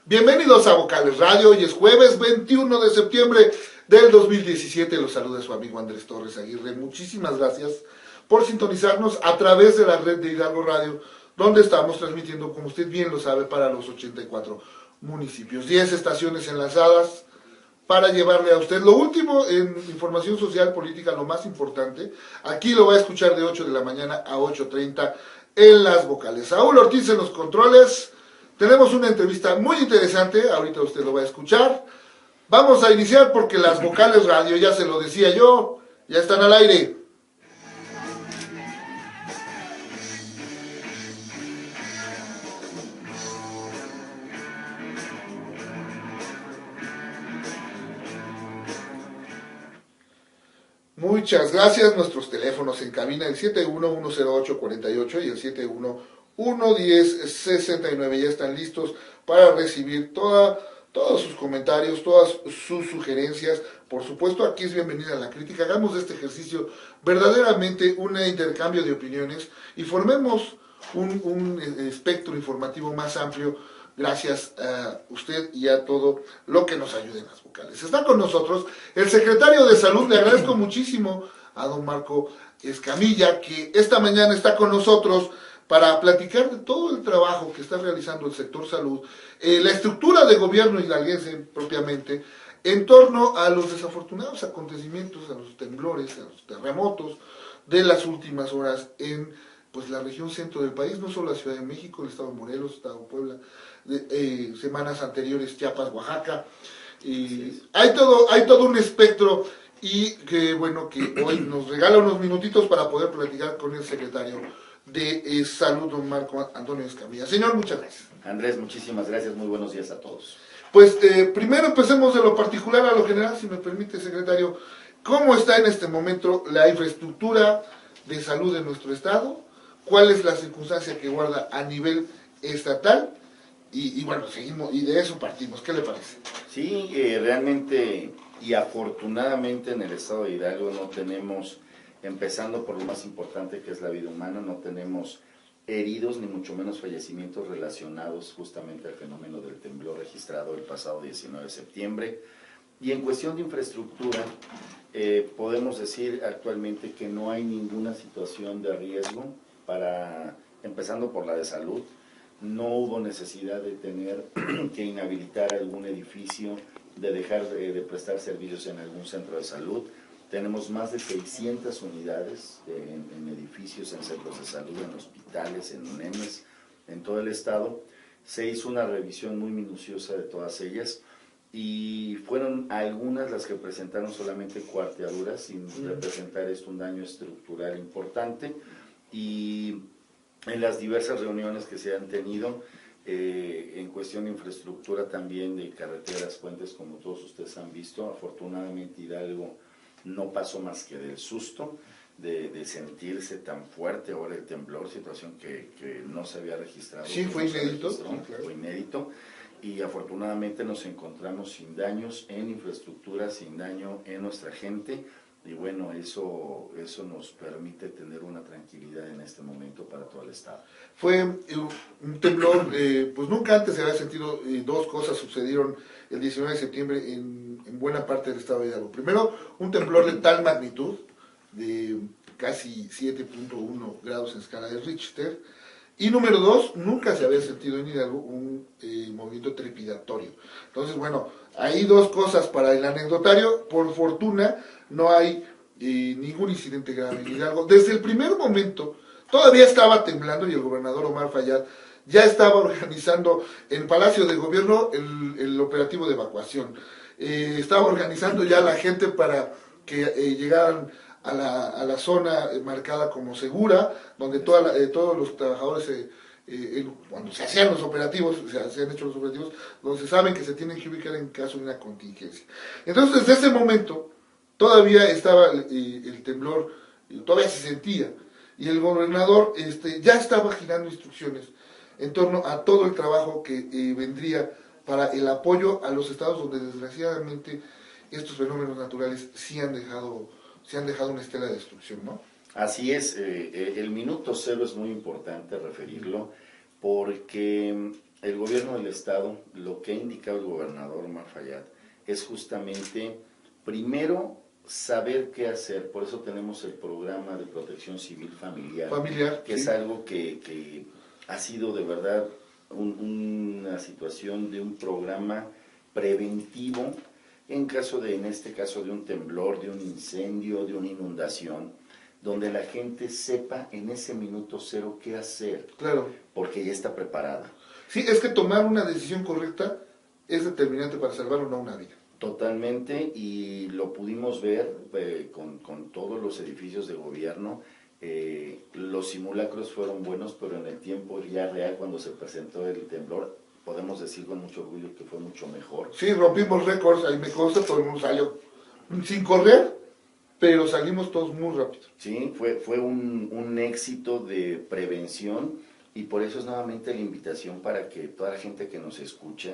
Bienvenidos a Vocales Radio, hoy es jueves 21 de septiembre del 2017, los saluda su amigo Andrés Torres Aguirre. Muchísimas gracias por sintonizarnos a través de la red de Hidalgo Radio, donde estamos transmitiendo, como usted bien lo sabe, para los 84 municipios, 10 estaciones enlazadas para llevarle a usted lo último en información social, política, lo más importante. Aquí lo va a escuchar de 8 de la mañana a 8:30 en las vocales. Saúl Ortiz en los controles. Tenemos una entrevista muy interesante, ahorita usted lo va a escuchar. Vamos a iniciar porque las vocales radio, ya se lo decía yo, ya están al aire. Muchas gracias. Nuestros teléfonos en cabina, el 7110848 y el 7111069. Ya están listos para recibir todos sus comentarios, todas sus sugerencias. Por supuesto, aquí es bienvenida la crítica. Hagamos de este ejercicio verdaderamente un intercambio de opiniones y formemos un espectro informativo más amplio, gracias a usted y a todo lo que nos ayude en las vocales. Está con nosotros el secretario de Salud. Le agradezco muchísimo a don Marco Escamilla, que esta mañana está con nosotros para platicar de todo el trabajo que está realizando el sector salud, la estructura de gobierno hidalguense propiamente, en torno a los desafortunados acontecimientos, a los temblores, a los terremotos de las últimas horas en la región centro del país, no solo la Ciudad de México, el estado de Morelos, el estado de Puebla, semanas anteriores Chiapas, Oaxaca. Hay todo un espectro y que hoy nos regala unos minutitos para poder platicar con el secretario de Salud, don Marco Antonio Escamilla. Señor, muchas gracias. Andrés, muchísimas gracias, muy buenos días a todos. Primero empecemos de lo particular a lo general, si me permite, secretario. ¿Cómo está en este momento la infraestructura de salud de nuestro estado? ¿Cuál es la circunstancia que guarda a nivel estatal? Seguimos y de eso partimos. ¿Qué le parece? Sí, realmente y afortunadamente en el estado de Hidalgo no tenemos, empezando por lo más importante que es la vida humana, no tenemos heridos ni mucho menos fallecimientos relacionados justamente al fenómeno del temblor registrado el pasado 19 de septiembre. Y en cuestión de infraestructura, podemos decir actualmente que no hay ninguna situación de riesgo empezando por la de salud. No hubo necesidad de tener que inhabilitar algún edificio, de dejar de prestar servicios en algún centro de salud. Tenemos más de 600 unidades en edificios, en centros de salud, en hospitales, en UNEMES, en todo el estado. Se hizo una revisión muy minuciosa de todas ellas y fueron algunas las que presentaron solamente cuarteaduras, sin representar esto un daño estructural importante. Y en las diversas reuniones que se han tenido, en cuestión de infraestructura también, de carreteras, puentes, como todos ustedes han visto, afortunadamente Hidalgo no pasó más que del susto de sentirse tan fuerte ahora el temblor, situación que no se había registrado. Sí, fue inédito. Fue inédito, y afortunadamente nos encontramos sin daños en infraestructura, sin daño en nuestra gente. Y bueno, eso nos permite tener una tranquilidad en este momento para todo el estado. Fue un temblor, nunca antes se había sentido. Dos cosas sucedieron el 19 de septiembre en buena parte del estado de Hidalgo. Primero, un temblor de tal magnitud, de casi 7.1 grados en escala de Richter. Y número dos, nunca se había sentido en Hidalgo un movimiento trepidatorio. Entonces, hay dos cosas para el anecdotario. Por fortuna, no hay ningún incidente grave en Hidalgo. Desde el primer momento, todavía estaba temblando y el gobernador Omar Fayad ya estaba organizando en Palacio de Gobierno el operativo de evacuación. Estaba organizando ya la gente para que llegaran a la zona marcada como segura, donde todos los trabajadores, cuando se hacían los operativos, donde se saben que se tienen que ubicar en caso de una contingencia. Entonces, desde ese momento, todavía estaba el temblor, todavía se sentía, y el gobernador ya estaba girando instrucciones en torno a todo el trabajo que vendría para el apoyo a los estados donde desgraciadamente estos fenómenos naturales sí han dejado una estela de destrucción, ¿no? Así es, el minuto cero es muy importante referirlo, porque el gobierno del estado, lo que ha indicado el gobernador Omar Fayad, es justamente, primero, saber qué hacer. Por eso tenemos el programa de protección civil familiar, que sí. es algo que ha sido de verdad una situación de un programa preventivo en este caso de un temblor, de un incendio, de una inundación, donde la gente sepa en ese minuto cero qué hacer, claro, porque ya está preparada. Sí, es que tomar una decisión correcta es determinante para salvar o no una vida. Totalmente, y lo pudimos ver con todos los edificios de gobierno. Los simulacros fueron buenos, pero en el tiempo ya real, cuando se presentó el temblor, podemos decir con mucho orgullo que fue mucho mejor. Sí, rompimos récords, ahí me consta, todo el mundo salió sin correr, pero salimos todos muy rápido. Sí, fue un éxito de prevención, y por eso es nuevamente la invitación para que toda la gente que nos escucha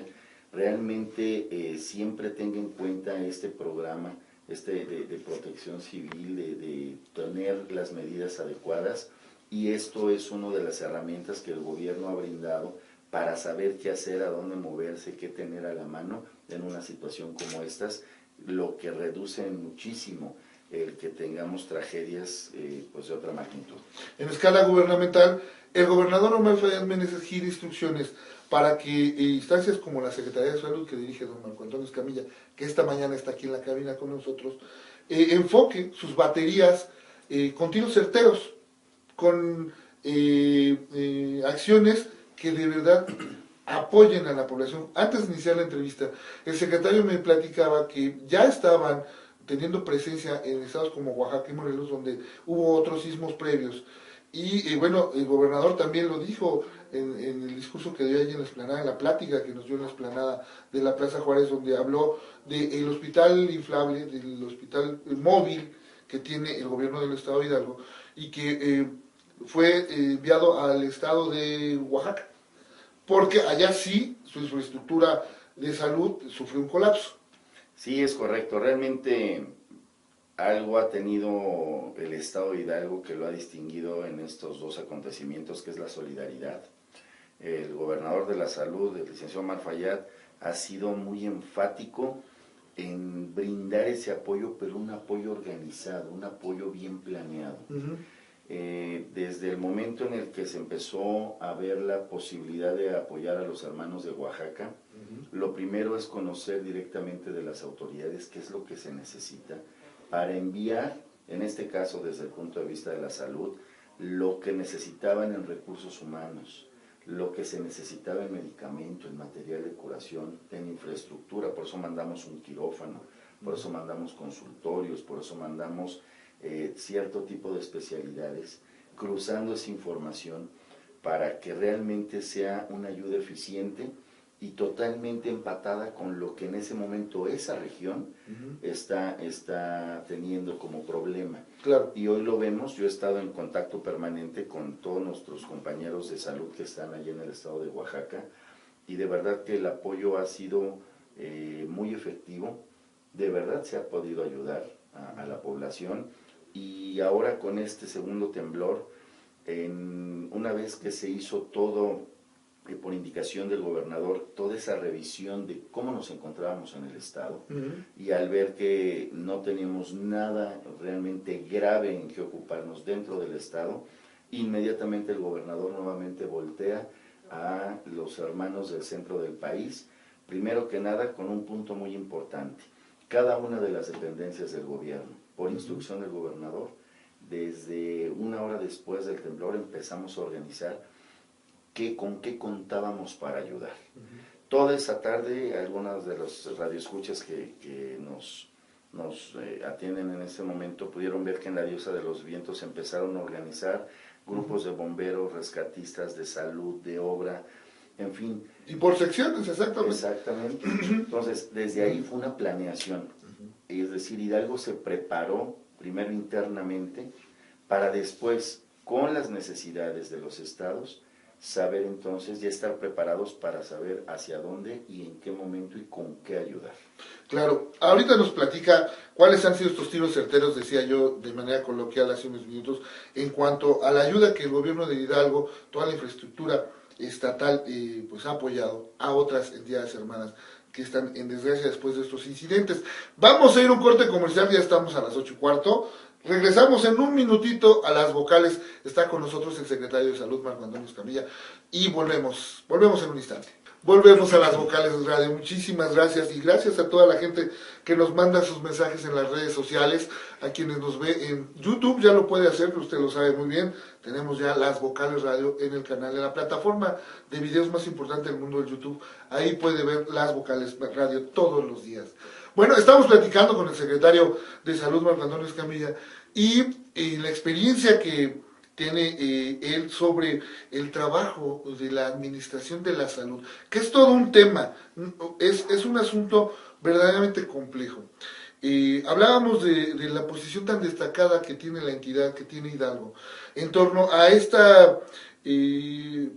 realmente siempre tenga en cuenta este programa de protección civil, de tener las medidas adecuadas, y esto es una de las herramientas que el gobierno ha brindado para saber qué hacer, a dónde moverse, qué tener a la mano en una situación como estas, lo que reduce muchísimo el que tengamos tragedias pues de otra magnitud. En escala gubernamental, el gobernador Omar Fayad Meneses gira instrucciones para que instancias como la Secretaría de Salud, que dirige don Marco Antonio Escamilla, que esta mañana está aquí en la cabina con nosotros, enfoque sus baterías con tiros certeros, con acciones que de verdad apoyen a la población. Antes de iniciar la entrevista, el secretario me platicaba que ya estaban teniendo presencia en estados como Oaxaca y Morelos, donde hubo otros sismos previos. Y bueno, el gobernador también lo dijo en el discurso que dio allí en la explanada, en la plática que nos dio en la explanada de la Plaza Juárez, donde habló del hospital inflable, del hospital móvil que tiene el gobierno del estado de Hidalgo, y que fue enviado al estado de Oaxaca, porque allá sí su infraestructura de salud sufrió un colapso. Sí, es correcto. Realmente algo ha tenido el estado de Hidalgo que lo ha distinguido en estos dos acontecimientos, que es la solidaridad. El gobernador de la salud, el licenciado Omar Fayad, ha sido muy enfático en brindar ese apoyo, pero un apoyo organizado, un apoyo bien planeado. Desde el momento en el que se empezó a ver la posibilidad de apoyar a los hermanos de Oaxaca, lo primero es conocer directamente de las autoridades qué es lo que se necesita para enviar, en este caso desde el punto de vista de la salud, lo que necesitaban en recursos humanos, lo que se necesitaba en medicamento, en material de curación, en infraestructura. Por eso mandamos un quirófano, por eso mandamos consultorios, por eso mandamos cierto tipo de especialidades, cruzando esa información para que realmente sea una ayuda eficiente y totalmente empatada con lo que en ese momento esa región está teniendo como problema. Claro. Y hoy lo vemos. Yo he estado en contacto permanente con todos nuestros compañeros de salud que están allí en el estado de Oaxaca, y de verdad que el apoyo ha sido muy efectivo. De verdad se ha podido ayudar a la población, y ahora con este segundo temblor, una vez que se hizo todo por indicación del gobernador, toda esa revisión de cómo nos encontrábamos en el estado, y al ver que no teníamos nada realmente grave en que ocuparnos dentro del estado, inmediatamente el gobernador nuevamente voltea a los hermanos del centro del país, primero que nada con un punto muy importante: cada una de las dependencias del gobierno, por instrucción del gobernador, desde una hora después del temblor empezamos a organizar con qué contábamos para ayudar. Toda esa tarde, algunas de los radioescuchas que nos atienden en este momento pudieron ver que en la Diosa de los Vientos empezaron a organizar grupos de bomberos, rescatistas, de salud, de obra, en fin. Y por secciones, exactamente. Exactamente. Entonces, desde ahí fue una planeación. Es decir, Hidalgo se preparó primero internamente para después, con las necesidades de los estados, saber entonces, ya estar preparados para saber hacia dónde y en qué momento y con qué ayudar. Claro, ahorita nos platica cuáles han sido estos tiros certeros, decía yo de manera coloquial hace unos minutos, en cuanto a la ayuda que el gobierno de Hidalgo, toda la infraestructura estatal pues ha apoyado a otras entidades hermanas que están en desgracia después de estos incidentes. Vamos a ir a un corte comercial, ya estamos a las 8:15. Regresamos en un minutito a las vocales. Está con nosotros el secretario de Salud, Marco Antonio Escamilla, y volvemos en un instante. Volvemos a las vocales de radio. Muchísimas gracias y gracias a toda la gente que nos manda sus mensajes en las redes sociales, a quienes nos ve en YouTube, ya lo puede hacer, usted lo sabe muy bien. Tenemos ya las vocales radio en el canal, en la plataforma de videos más importante del mundo del YouTube. Ahí puede ver las vocales radio todos los días. Bueno, estamos platicando con el secretario de Salud, Marco Antonio Escamilla, y la experiencia que tiene él sobre el trabajo de la administración de la salud, que es todo un tema, es un asunto verdaderamente complejo. Hablábamos de la posición tan destacada que tiene la entidad, que tiene Hidalgo, en torno a esta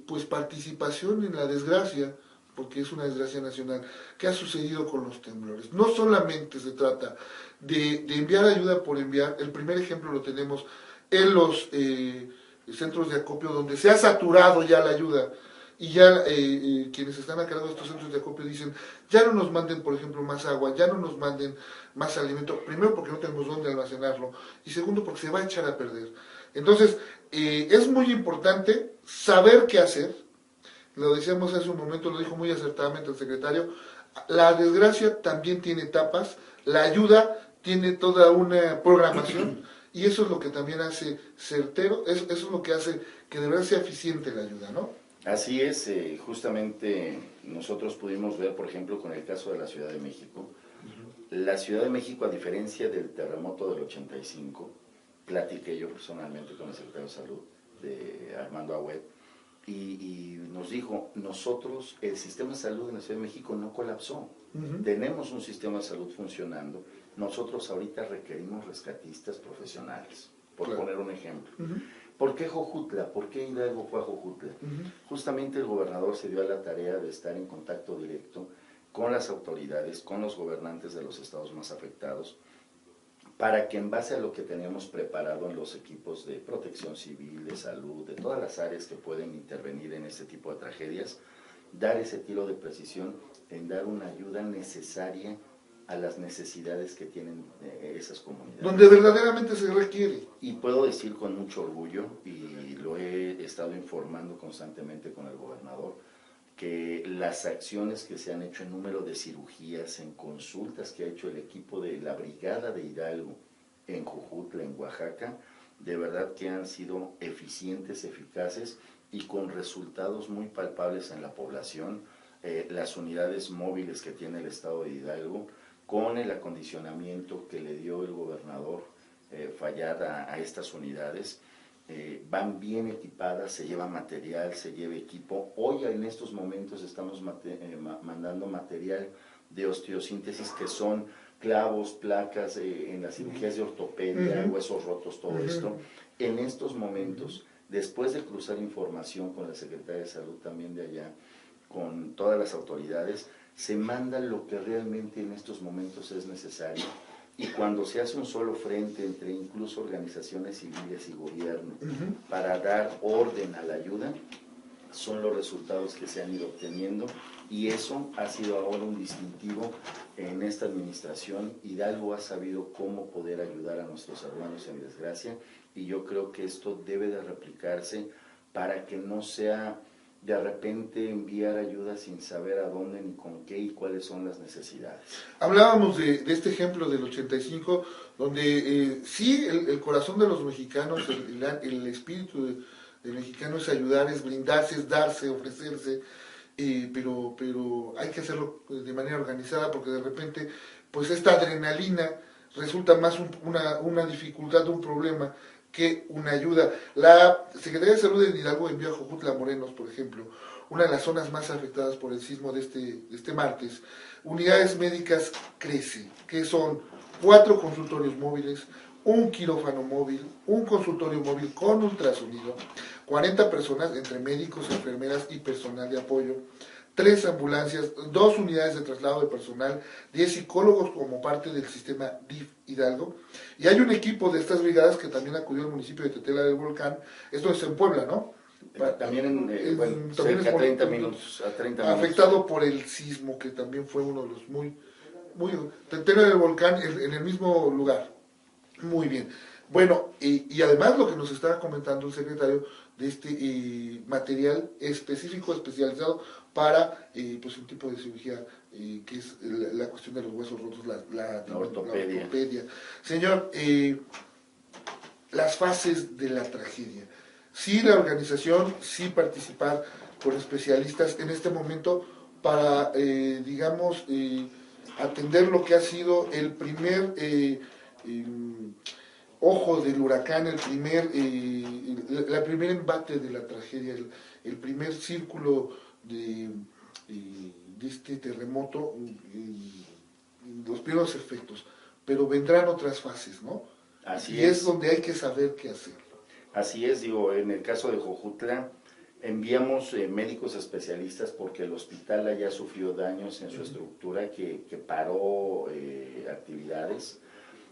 pues participación en la desgracia, porque es una desgracia nacional, que ha sucedido con los temblores. No solamente se trata de enviar ayuda por enviar, el primer ejemplo lo tenemos en los centros de acopio, donde se ha saturado ya la ayuda, y ya quienes están a cargo de estos centros de acopio dicen, ya no nos manden, por ejemplo, más agua, ya no nos manden más alimento, primero porque no tenemos dónde almacenarlo, y segundo porque se va a echar a perder. Entonces, es muy importante saber qué hacer. Lo decíamos hace un momento, lo dijo muy acertadamente el secretario, la desgracia también tiene etapas, la ayuda tiene toda una programación, y eso es lo que también hace certero, eso es lo que hace que de verdad sea eficiente la ayuda, ¿no? Así es, justamente nosotros pudimos ver, por ejemplo, con el caso de la Ciudad de México. La Ciudad de México, a diferencia del terremoto del 85, platiqué yo personalmente con el secretario de Salud, de Armando Agüed, y nos dijo, nosotros, el sistema de salud en la Ciudad de México no colapsó, tenemos un sistema de salud funcionando, nosotros ahorita requerimos rescatistas profesionales, por poner un ejemplo. ¿Por qué Jojutla? ¿Por qué Hidalgo fue a Jojutla? Justamente el gobernador se dio a la tarea de estar en contacto directo con las autoridades, con los gobernantes de los estados más afectados, para que en base a lo que teníamos preparado en los equipos de protección civil, de salud, de todas las áreas que pueden intervenir en este tipo de tragedias, dar ese tiro de precisión en dar una ayuda necesaria a las necesidades que tienen esas comunidades. Donde verdaderamente se requiere. Y puedo decir con mucho orgullo, y lo he estado informando constantemente con el gobernador, que las acciones que se han hecho en número de cirugías, en consultas que ha hecho el equipo de la Brigada de Hidalgo en Jojutla, en Oaxaca, de verdad que han sido eficientes, eficaces y con resultados muy palpables en la población. Las unidades móviles que tiene el estado de Hidalgo, con el acondicionamiento que le dio el gobernador Fayad a estas unidades, van bien equipadas, se lleva material, se lleva equipo. Hoy en estos momentos estamos mandando material de osteosíntesis, que son clavos, placas en las cirugías de ortopedia, huesos rotos, todo esto. En estos momentos, después de cruzar información con la Secretaría de Salud también de allá, con todas las autoridades, se manda lo que realmente en estos momentos es necesario, y cuando se hace un solo frente entre incluso organizaciones civiles y gobierno para dar orden a la ayuda, son los resultados que se han ido obteniendo, y eso ha sido ahora un distintivo en esta administración. Hidalgo ha sabido cómo poder ayudar a nuestros hermanos en desgracia, y yo creo que esto debe de replicarse para que no sea de repente enviar ayuda sin saber a dónde, ni con qué y cuáles son las necesidades. Hablábamos de este ejemplo del 85, donde sí, el corazón de los mexicanos, el espíritu del mexicano es ayudar, es brindarse, es darse, ofrecerse, pero hay que hacerlo de manera organizada, porque de repente pues esta adrenalina resulta más una dificultad, un problema, que una ayuda. La Secretaría de Salud de Hidalgo envió a Jojutla, Morelos, por ejemplo, una de las zonas más afectadas por el sismo de este martes, unidades médicas CRECE, que son 4 consultorios móviles, un quirófano móvil, un consultorio móvil con ultrasonido, 40 personas entre médicos, enfermeras y personal de apoyo, 3 ambulancias, 2 unidades de traslado de personal, 10 psicólogos como parte del sistema DIF Hidalgo, y hay un equipo de estas brigadas que también acudió al municipio de Tetela del Volcán. Esto es en Puebla, ¿no? También, bueno, también cerca es a 30 bonito, minutos, a 30 minutos. afectado por el sismo, que también fue uno de los muy, tetero del volcán en el mismo lugar. Muy bien. Bueno, y además lo que nos estaba comentando el secretario de este material específico, especializado para pues un tipo de cirugía que es la cuestión de los huesos rotos, La ortopedia. la ortopedia. Señor, las fases de la tragedia. Sí, la organización, sí participar con especialistas en este momento para, digamos, atender lo que ha sido el primer ojo del huracán, la primer embate de la tragedia, el primer círculo de este terremoto, los primeros efectos. Pero vendrán otras fases, ¿no? Así Y es donde hay que saber qué hacer. Así es, digo, en el caso de Jojutla, enviamos médicos especialistas porque el hospital haya sufrido daños en su estructura que paró actividades,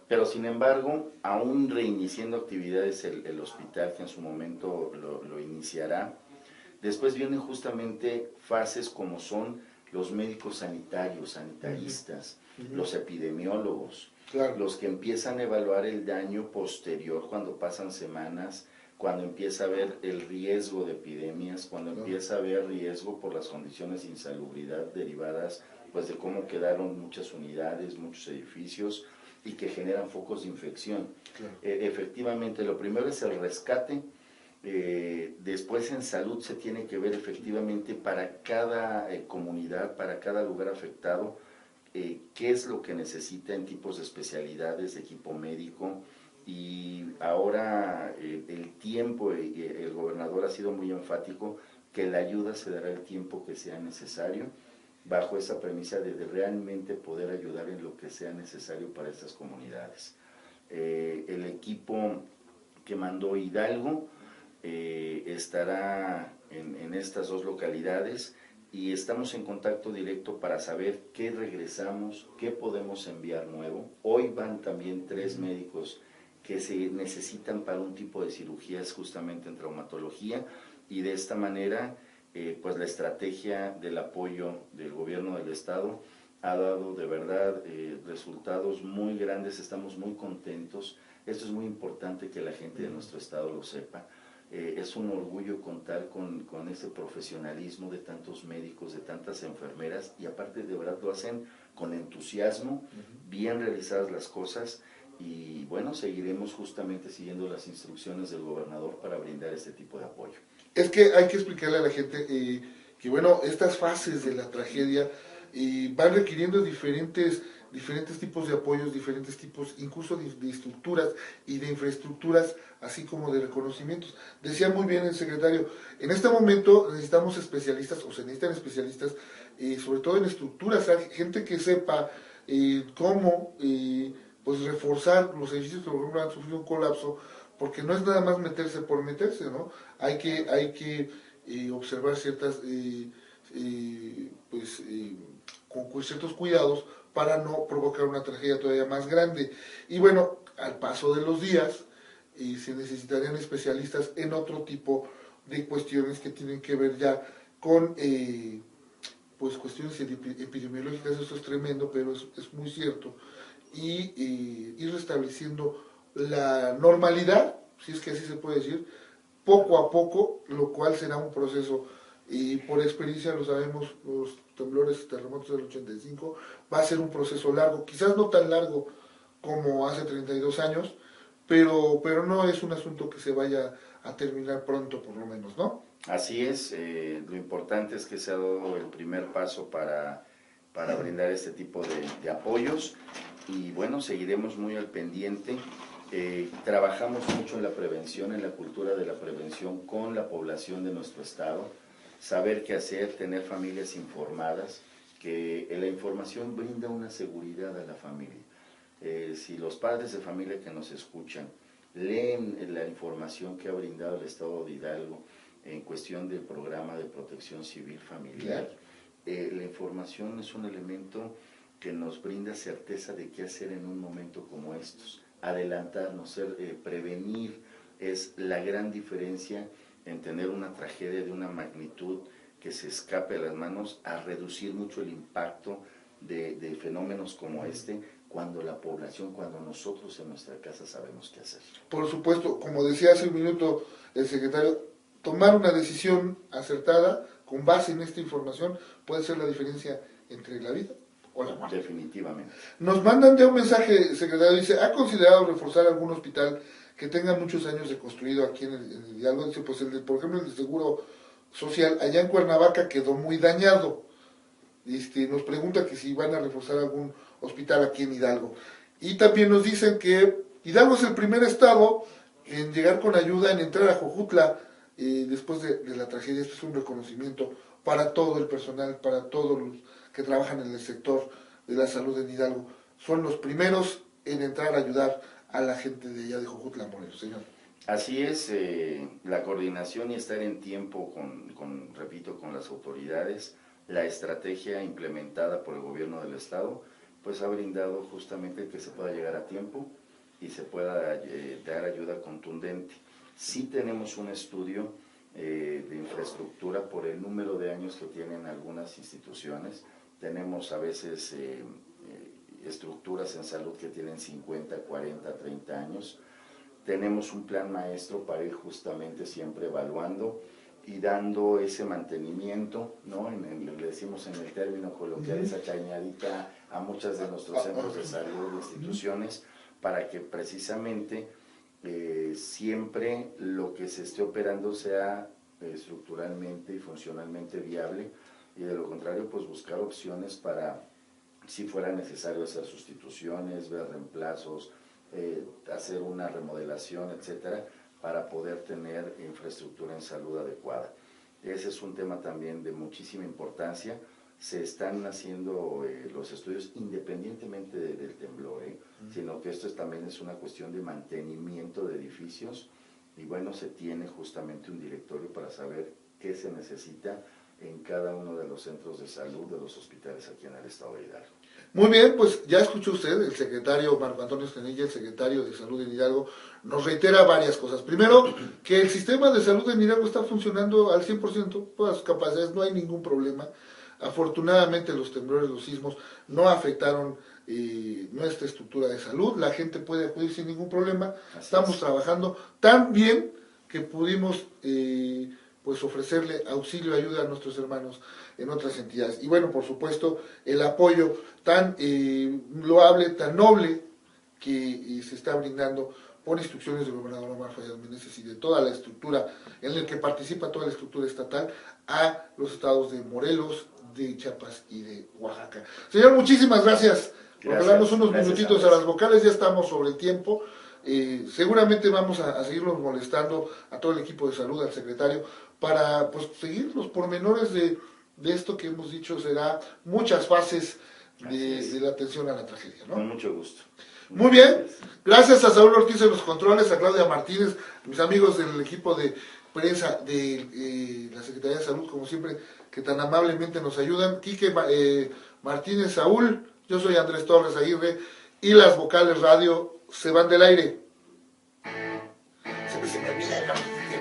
pero sin embargo, aún reiniciando actividades el hospital que en su momento lo iniciará, después vienen justamente fases como son los médicos sanitarios, sanitaristas, los epidemiólogos, Claro. los que empiezan a evaluar el daño posterior cuando pasan semanas, cuando empieza a haber el riesgo de epidemias, cuando empieza a haber riesgo por las condiciones de insalubridad derivadas pues de cómo quedaron muchas unidades, muchos edificios y que generan focos de infección. Claro. Efectivamente, lo primero es el rescate. Después en salud se tiene que ver efectivamente para cada comunidad, para cada lugar afectado, qué es lo que necesita en tipos de especialidades, de equipo médico. Y ahora el tiempo, el gobernador ha sido muy enfático que la ayuda se dará el tiempo que sea necesario, bajo esa premisa de realmente poder ayudar en lo que sea necesario para estas comunidades. El equipo que mandó Hidalgo estará en estas dos localidades y estamos en contacto directo para saber qué regresamos, qué podemos enviar nuevo. Hoy van también 3 médicos que se necesitan para un tipo de cirugías justamente en traumatología y de esta manera pues la estrategia del apoyo del gobierno del estado ha dado de verdad resultados muy grandes, estamos muy contentos. Esto es muy importante que la gente de nuestro estado lo sepa. Es un orgullo contar con ese profesionalismo de tantos médicos, de tantas enfermeras y aparte de verdad lo hacen con entusiasmo, bien realizadas las cosas y bueno, seguiremos justamente siguiendo las instrucciones del gobernador para brindar este tipo de apoyo. Es que hay que explicarle a la gente que bueno, estas fases de la tragedia van requiriendo diferentes tipos de apoyos, diferentes tipos incluso de estructuras y de infraestructuras, así como de reconocimientos. Decía muy bien el secretario, en este momento necesitamos especialistas, o se necesitan especialistas, sobre todo en estructuras, gente que sepa cómo pues reforzar los edificios que por ejemplo han sufrido un colapso, porque no es nada más meterse por meterse, ¿no? Hay que observar ciertas con ciertos cuidados para no provocar una tragedia todavía más grande. Y bueno, al paso de los días se necesitarían especialistas en otro tipo de cuestiones que tienen que ver ya con pues cuestiones epidemiológicas. Eso es tremendo, pero es muy cierto. Y ir restableciendo la normalidad, si es que así se puede decir, poco a poco, lo cual será un proceso, y por experiencia lo sabemos, los temblores, terremotos del 85, va a ser un proceso largo, quizás no tan largo como hace 32 años, pero no es un asunto que se vaya a terminar pronto, por lo menos, ¿no? Así es, lo importante es que se ha dado el primer paso para brindar este tipo de apoyos y bueno, seguiremos muy al pendiente. Trabajamos mucho en la prevención, en la cultura de la prevención con la población de nuestro estado, saber qué hacer, tener familias informadas, que la información brinda una seguridad a la familia. Si los padres de familia que nos escuchan leen la información que ha brindado el estado de Hidalgo en cuestión del programa de protección civil familiar, la información es un elemento que nos brinda certeza de qué hacer en un momento como estos. Adelantarnos, prevenir es la gran diferencia en tener una tragedia de una magnitud que se escape de las manos, a reducir mucho el impacto de fenómenos como este, cuando la población, cuando nosotros en nuestra casa sabemos qué hacer. Por supuesto, como decía hace un minuto el secretario, tomar una decisión acertada con base en esta información puede ser la diferencia entre la vida o la muerte. Definitivamente. Nos mandan ya un mensaje, secretario, dice, ¿ha considerado reforzar algún hospital que tenga muchos años de construido aquí en el Hidalgo? Dice, pues por ejemplo, el de Seguro Social allá en Cuernavaca quedó muy dañado. Nos pregunta que si van a reforzar algún hospital aquí en Hidalgo. Y también nos dicen que Hidalgo es el primer estado en llegar con ayuda, en entrar a Jojutla después de la tragedia. Esto es un reconocimiento para todo el personal, para todos los que trabajan en el sector de la salud en Hidalgo. Son los primeros en entrar a ayudar a la gente de allá de Jojutla, Morelos, señor. Así es, la coordinación y estar en tiempo repito, con las autoridades, la estrategia implementada por el gobierno del estado, pues ha brindado justamente que se pueda llegar a tiempo y se pueda dar ayuda contundente. Sí tenemos un estudio de infraestructura por el número de años que tienen algunas instituciones. Tenemos a veces estructuras en salud que tienen 50, 40, 30 años. Tenemos un plan maestro para ir justamente siempre evaluando y dando ese mantenimiento, ¿no? Le decimos en el término coloquial, esa chañadita a muchas de nuestros centros de salud, instituciones, para que precisamente siempre lo que se esté operando sea estructuralmente y funcionalmente viable, y de lo contrario, pues buscar opciones para, si fuera necesario, hacer sustituciones, ver reemplazos, hacer una remodelación, etcétera, para poder tener infraestructura en salud adecuada. Ese es un tema también de muchísima importancia. Se están haciendo los estudios independientemente del temblor, sino que esto también es una cuestión de mantenimiento de edificios, y bueno, se tiene justamente un directorio para saber qué se necesita en cada uno de los centros de salud, de los hospitales aquí en el estado de Hidalgo. Muy bien, pues ya escuchó usted, el secretario Marco Antonio Escamilla, el secretario de Salud en Hidalgo, nos reitera varias cosas. Primero, que el sistema de salud en Hidalgo está funcionando al 100%, todas sus capacidades, no hay ningún problema. Afortunadamente los temblores, los sismos no afectaron nuestra estructura de salud, la gente puede acudir sin ningún problema. Estamos trabajando tan bien que pudimos pues ofrecerle auxilio y ayuda a nuestros hermanos en otras entidades. Y bueno, por supuesto, el apoyo tan loable, tan noble que se está brindando por instrucciones del gobernador Omar Fayad Meneses y de toda la estructura en la que participa toda la estructura estatal a los estados de Morelos, de Chiapas y de Oaxaca. Señor, muchísimas gracias por darnos unos minutitos a las vocales, ya estamos sobre el tiempo. Seguramente vamos a seguirnos molestando a todo el equipo de salud, al secretario, para pues seguir los pormenores de esto que hemos dicho. Será muchas fases de la atención a la tragedia, ¿no? Con mucho gusto. Muy bien, gracias a Saúl Ortiz en los controles, a Claudia Martínez, a mis amigos del equipo de prensa de la Secretaría de Salud, como siempre, que tan amablemente nos ayudan. Quique Martínez, Saúl, yo soy Andrés Torres Aguirre, y las vocales radio se van del aire.